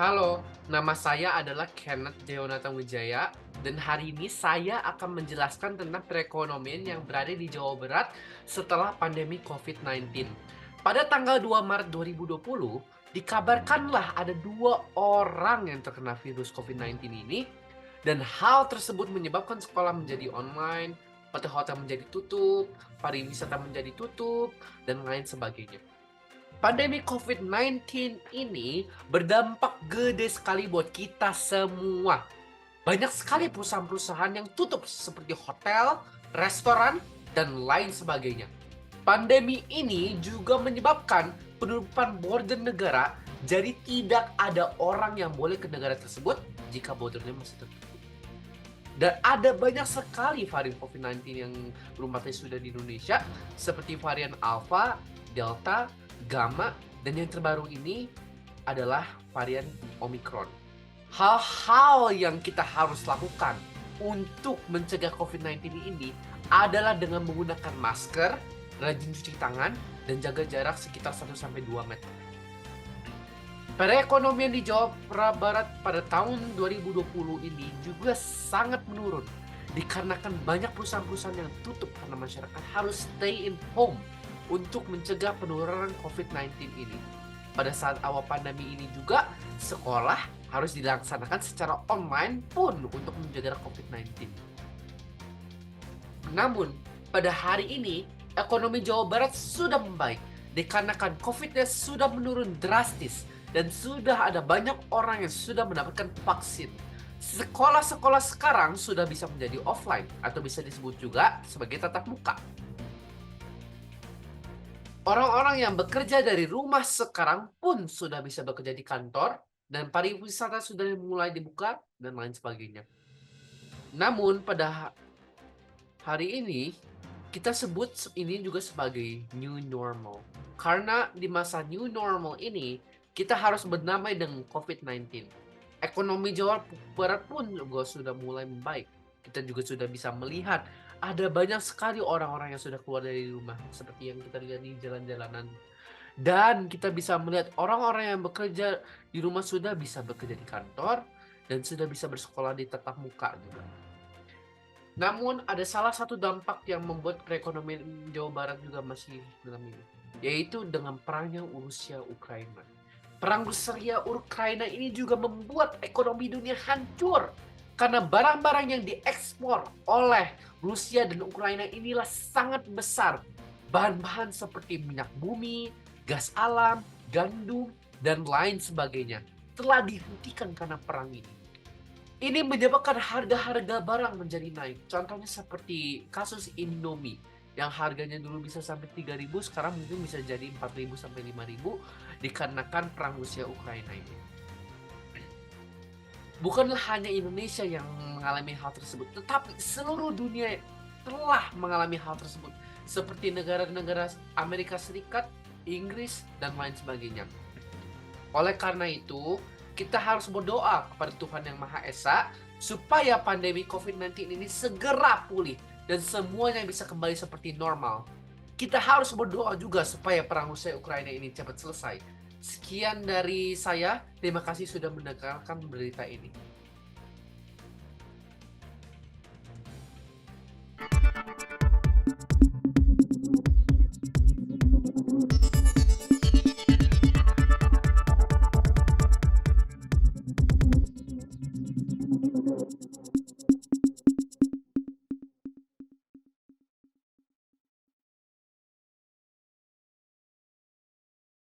Halo, nama saya adalah Kenneth Deonata Wijaya dan hari ini saya akan menjelaskan tentang perekonomian yang berada di Jawa Barat setelah pandemi COVID-19. Pada tanggal 2 Maret 2020, dikabarkanlah ada 2 orang yang terkena virus COVID-19 ini dan hal tersebut menyebabkan sekolah menjadi online, hotel-hotel menjadi tutup, pariwisata menjadi tutup, dan lain sebagainya. Pandemi COVID-19 ini berdampak gede sekali buat kita semua. Banyak sekali perusahaan-perusahaan yang tutup seperti hotel, restoran, dan lain sebagainya. Pandemi ini juga menyebabkan penutupan border negara, jadi tidak ada orang yang boleh ke negara tersebut jika bordernya masih tertutup. Dan ada banyak sekali varian COVID-19 yang belum pasti sudah di Indonesia, seperti varian Alpha, Delta, Gamma, dan yang terbaru ini adalah varian Omicron. Hal-hal yang kita harus lakukan untuk mencegah COVID-19 ini adalah dengan menggunakan masker, rajin cuci tangan, dan jaga jarak sekitar 1-2 meter. Perekonomian di Jawa Barat pada tahun 2020 ini juga sangat menurun dikarenakan banyak perusahaan-perusahaan yang tutup karena masyarakat harus stay in home untuk mencegah penularan COVID-19 ini. Pada saat awal pandemi ini juga, sekolah harus dilaksanakan secara online pun untuk menjaga COVID-19. Namun, pada hari ini, ekonomi Jawa Barat sudah membaik dikarenakan COVID-nya sudah menurun drastis dan sudah ada banyak orang yang sudah mendapatkan vaksin. Sekolah-sekolah sekarang sudah bisa menjadi offline atau bisa disebut juga sebagai tatap muka. Orang-orang yang bekerja dari rumah sekarang pun sudah bisa bekerja di kantor dan pariwisata sudah mulai dibuka dan lain sebagainya. Namun pada hari ini kita sebut ini juga sebagai new normal. Karena di masa new normal ini kita harus berdamai dengan COVID-19. Ekonomi Jawa Barat pun juga sudah mulai membaik. Kita juga sudah bisa melihat ada banyak sekali orang-orang yang sudah keluar dari rumah seperti yang kita lihat di jalan-jalanan. Dan kita bisa melihat orang-orang yang bekerja di rumah sudah bisa bekerja di kantor dan sudah bisa bersekolah di tatap muka juga. Namun ada salah satu dampak yang membuat perekonomian Jawa Barat juga masih dalam ini, yaitu dengan perangnya Rusia Ukraina. Perang Rusia Ukraina ini juga membuat ekonomi dunia hancur karena barang-barang yang diekspor oleh Rusia dan Ukraina inilah sangat besar. Bahan-bahan seperti minyak bumi, gas alam, gandum, dan lain sebagainya telah dihentikan karena perang ini. Ini menyebabkan harga-harga barang menjadi naik. Contohnya seperti kasus Indomie yang harganya dulu bisa sampai 3.000, sekarang mungkin bisa jadi 4.000 sampai 5.000 dikarenakan perang Rusia Ukraina ini. Bukanlah hanya Indonesia yang mengalami hal tersebut, tetapi seluruh dunia telah mengalami hal tersebut. Seperti negara-negara Amerika Serikat, Inggris, dan lain sebagainya. Oleh karena itu, kita harus berdoa kepada Tuhan Yang Maha Esa supaya pandemi COVID-19 ini segera pulih dan semuanya bisa kembali seperti normal. Kita harus berdoa juga supaya perang Rusia Ukraina ini cepat selesai. Sekian dari saya, terima kasih sudah mendengarkan berita ini.